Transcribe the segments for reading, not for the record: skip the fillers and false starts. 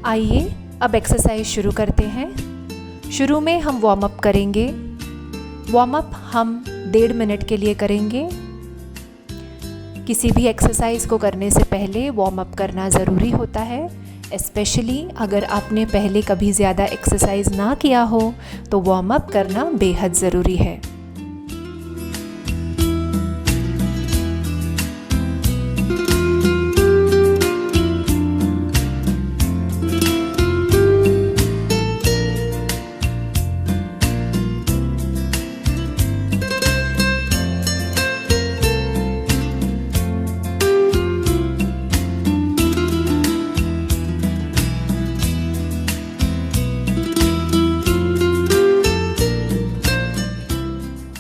आइए अब एक्सरसाइज शुरू करते हैं। शुरू में हम वार्म अप करेंगे। वार्म अप हम 1.5 मिनट के लिए करेंगे। किसी भी एक्सरसाइज को करने से पहले वार्म अप करना ज़रूरी होता है, स्पेशली अगर आपने पहले कभी ज़्यादा एक्सरसाइज ना किया हो तो वार्म अप करना बेहद ज़रूरी है।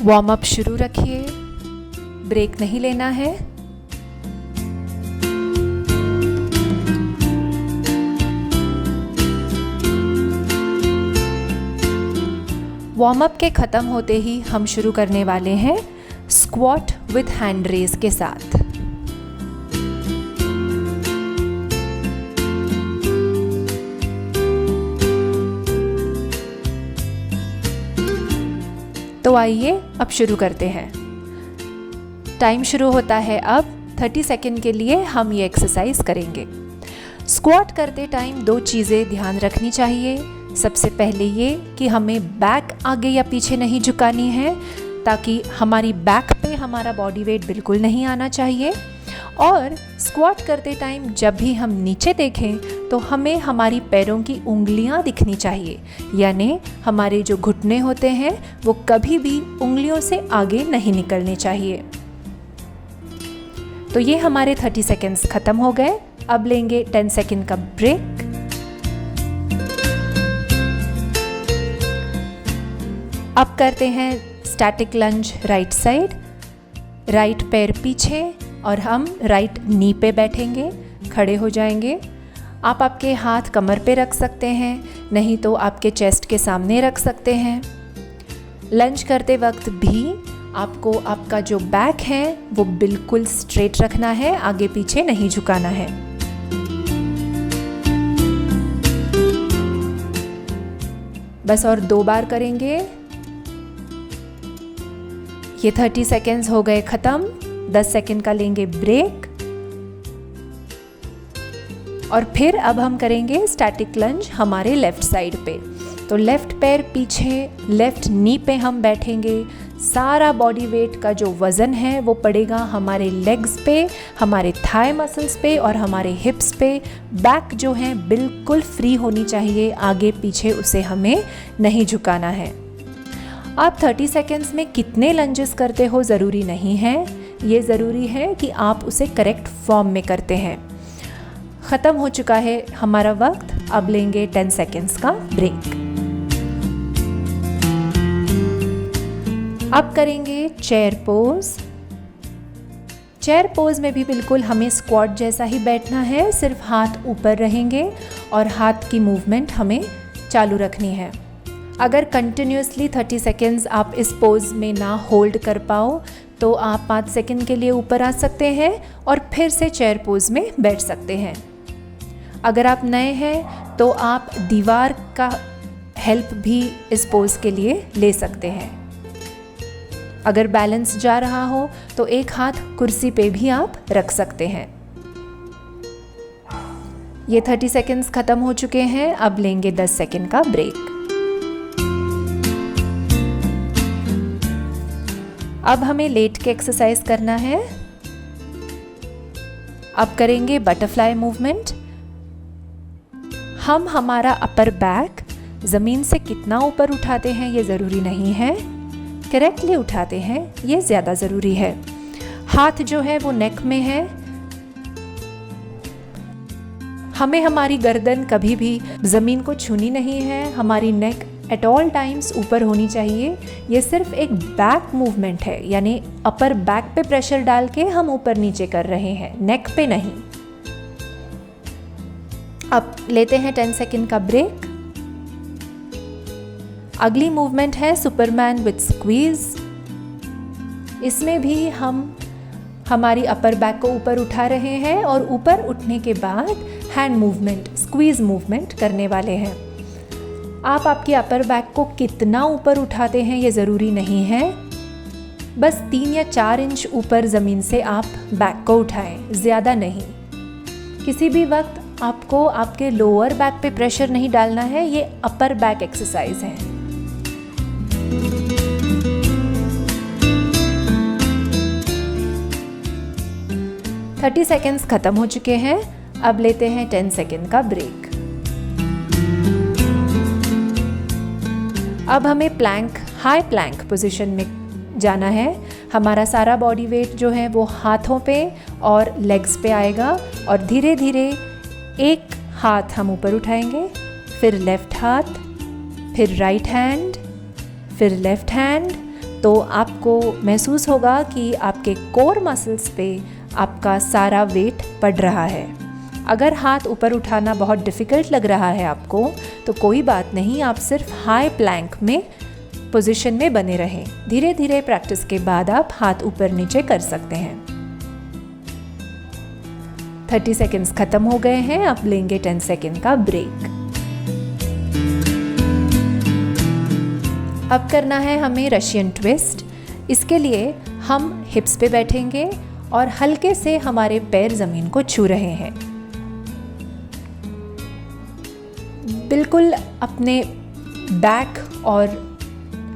वार्म अप शुरू रखिए, ब्रेक नहीं लेना है। वार्म अप के ख़त्म होते ही हम शुरू करने वाले हैं स्क्वाट विथ हैंड रेज के साथ। तो आइए अब शुरू करते हैं। टाइम शुरू होता है अब। 30 सेकेंड के लिए हम ये एक्सरसाइज करेंगे। स्क्वाट करते टाइम 2 चीज़ें ध्यान रखनी चाहिए। सबसे पहले ये कि हमें बैक आगे या पीछे नहीं झुकानी है, ताकि हमारी बैक पे हमारा बॉडी वेट बिल्कुल नहीं आना चाहिए। और स्क्वाट करते टाइम जब भी हम नीचे देखें तो हमें हमारी पैरों की उंगलियां दिखनी चाहिए, यानी हमारे जो घुटने होते हैं वो कभी भी उंगलियों से आगे नहीं निकलने चाहिए। तो ये हमारे 30 सेकेंड्स ख़त्म हो गए। अब लेंगे 10 सेकेंड का ब्रेक। अब करते हैं स्टैटिक लंज राइट साइड। राइट पैर पीछे और हम राइट नी पे बैठेंगे, खड़े हो जाएंगे। आप आपके हाथ कमर पे रख सकते हैं, नहीं तो आपके चेस्ट के सामने रख सकते हैं। लंज करते वक्त भी आपको आपका जो बैक है वो बिल्कुल स्ट्रेट रखना है, आगे पीछे नहीं झुकाना है। बस और 2 बार करेंगे। ये 30 सेकेंड्स हो गए ख़त्म। 10 सेकेंड का लेंगे ब्रेक और फिर अब हम करेंगे स्टैटिक लंज हमारे लेफ़्ट साइड पे। तो लेफ़्ट पैर पीछे, लेफ़्ट नी पे हम बैठेंगे। सारा बॉडी वेट का जो वज़न है वो पड़ेगा हमारे लेग्स पे, हमारे थाई मसल्स पे और हमारे हिप्स पे। बैक जो है बिल्कुल फ्री होनी चाहिए, आगे पीछे उसे हमें नहीं झुकाना है। आप 30 सेकेंड्स में कितने लंजेस करते हो ज़रूरी नहीं है, ये ज़रूरी है कि आप उसे करेक्ट फॉर्म में करते हैं। ख़त्म हो चुका है हमारा वक्त। अब लेंगे 10 सेकेंड्स का ब्रेक। अब करेंगे चेयर पोज। चेयर पोज में भी बिल्कुल हमें स्क्वाट जैसा ही बैठना है, सिर्फ हाथ ऊपर रहेंगे और हाथ की मूवमेंट हमें चालू रखनी है। अगर कंटिन्यूसली 30 सेकेंड्स आप इस पोज में ना होल्ड कर पाओ तो आप 5 सेकेंड के लिए ऊपर आ सकते हैं और फिर से चेयर पोज में बैठ सकते हैं। अगर आप नए हैं तो आप दीवार का हेल्प भी इस पोज के लिए ले सकते हैं। अगर बैलेंस जा रहा हो तो एक हाथ कुर्सी पे भी आप रख सकते हैं। ये 30 सेकेंड्स ख़त्म हो चुके हैं। अब लेंगे 10 सेकेंड का ब्रेक। अब हमें लेट के एक्सरसाइज करना है। अब करेंगे बटरफ्लाई मूवमेंट। हम हमारा अपर बैक ज़मीन से कितना ऊपर उठाते हैं ये ज़रूरी नहीं है, करेक्टली उठाते हैं ये ज़्यादा ज़रूरी है। हाथ जो है वो नेक में है। हमें हमारी गर्दन कभी भी ज़मीन को छूनी नहीं है। हमारी नेक एट ऑल टाइम्स ऊपर होनी चाहिए। ये सिर्फ एक बैक मूवमेंट है, यानी अपर बैक पे प्रेशर डाल के हम ऊपर नीचे कर रहे हैं, नेक पे नहीं। अब लेते हैं 10 सेकेंड का ब्रेक। अगली मूवमेंट है सुपरमैन विथ स्क्वीज। इसमें भी हम हमारी अपर बैक को ऊपर उठा रहे हैं और ऊपर उठने के बाद हैंड मूवमेंट स्क्वीज़ मूवमेंट करने वाले हैं। आप आपके अपर बैक को कितना ऊपर उठाते हैं ये ज़रूरी नहीं है, बस 3 या 4 इंच ऊपर ज़मीन से आप बैक को उठाएं, ज़्यादा नहीं। किसी भी वक्त आपको आपके लोअर बैक पे प्रेशर नहीं डालना है, ये अपर बैक एक्सरसाइज है। थर्टी सेकेंड्स ख़त्म हो चुके हैं। अब लेते हैं 10 सेकेंड का ब्रेक। अब हमें प्लैंक, हाई प्लैंक पोजीशन में जाना है। हमारा सारा बॉडी वेट जो है वो हाथों पे और लेग्स पे आएगा और धीरे धीरे एक हाथ हम ऊपर उठाएंगे, फिर लेफ़्ट हाथ, फिर राइट हैंड, फिर लेफ़्ट हैंड। तो आपको महसूस होगा कि आपके कोर मसल्स पे आपका सारा वेट पड़ रहा है। अगर हाथ ऊपर उठाना बहुत डिफ़िकल्ट लग रहा है आपको, तो कोई बात नहीं, आप सिर्फ हाई प्लैंक में पोजीशन में बने रहें। धीरे धीरे प्रैक्टिस के बाद आप हाथ ऊपर नीचे कर सकते हैं। 30 सेकेंड्स ख़त्म हो गए हैं। अब लेंगे 10 सेकेंड का ब्रेक। अब करना है हमें रशियन ट्विस्ट। इसके लिए हम हिप्स पे बैठेंगे और हल्के से हमारे पैर ज़मीन को छू रहे हैं। बिल्कुल अपने बैक और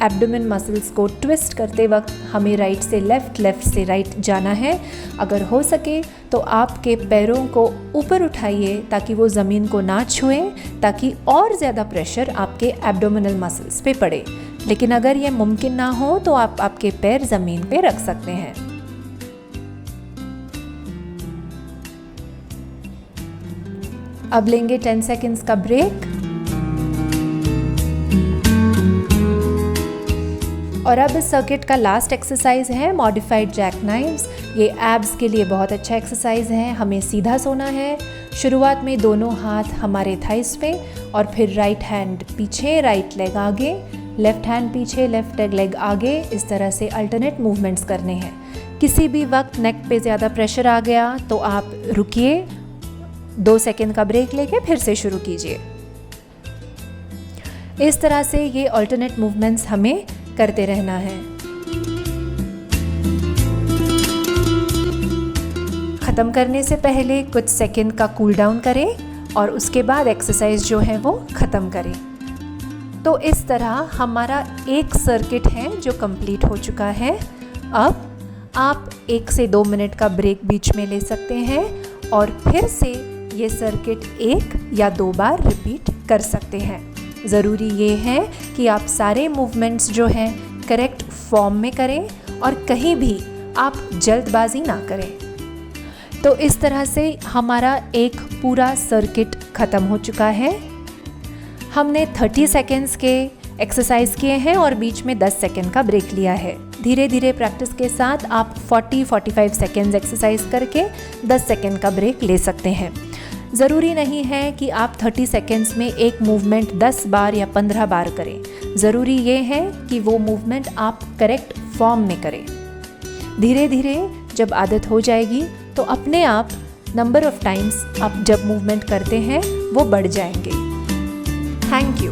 एब्डोमेन मसल्स को ट्विस्ट करते वक्त हमें राइट से लेफ़्ट, लेफ़्ट से राइट जाना है। अगर हो सके तो आपके पैरों को ऊपर उठाइए ताकि वो ज़मीन को ना छुएं, ताकि और ज़्यादा प्रेशर आपके एब्डोमिनल मसल्स पे पड़े। लेकिन अगर ये मुमकिन ना हो तो आप आपके पैर ज़मीन पे रख सकते हैं। अब लेंगे 10 सेकेंड्स का ब्रेक। और अब इस सर्किट का लास्ट एक्सरसाइज है मॉडिफाइड जैक नाइव्स। ये एब्स के लिए बहुत अच्छा एक्सरसाइज है। हमें सीधा सोना है। शुरुआत में दोनों हाथ हमारे थाइस पे और फिर राइट हैंड पीछे, राइट लेग आगे, लेफ्ट हैंड पीछे, लेफ्ट लेग आगे। इस तरह से अल्टरनेट मूवमेंट्स करने हैं। किसी भी वक्त नेक पे ज़्यादा प्रेशर आ गया तो आप रुकिए, 2 सेकेंड का ब्रेक लेके फिर से शुरू कीजिए। इस तरह से ये अल्टरनेट मूवमेंट्स हमें करते रहना है। ख़त्म करने से पहले कुछ सेकंड का कूल डाउन करें और उसके बाद एक्सरसाइज जो है वो ख़त्म करें। तो इस तरह हमारा एक सर्किट है जो कंप्लीट हो चुका है। अब आप 1 से 2 मिनट का ब्रेक बीच में ले सकते हैं और फिर से ये सर्किट 1 या 2 बार रिपीट कर सकते हैं। ज़रूरी ये है कि आप सारे मूवमेंट्स जो हैं करेक्ट फॉर्म में करें और कहीं भी आप जल्दबाजी ना करें। तो इस तरह से हमारा एक पूरा सर्किट ख़त्म हो चुका है। हमने 30 सेकेंड्स के एक्सरसाइज किए हैं और बीच में 10 सेकेंड का ब्रेक लिया है। धीरे धीरे प्रैक्टिस के साथ आप 40-45 सेकेंड्स एक्सरसाइज करके 10 सेकेंड का ब्रेक ले सकते हैं। ज़रूरी नहीं है कि आप 30 सेकेंड्स में एक मूवमेंट 10 बार या 15 बार करें। ज़रूरी ये है कि वो मूवमेंट आप करेक्ट फॉर्म में करें। धीरे धीरे जब आदत हो जाएगी तो अपने आप नंबर ऑफ टाइम्स आप जब मूवमेंट करते हैं वो बढ़ जाएंगे। Thank you.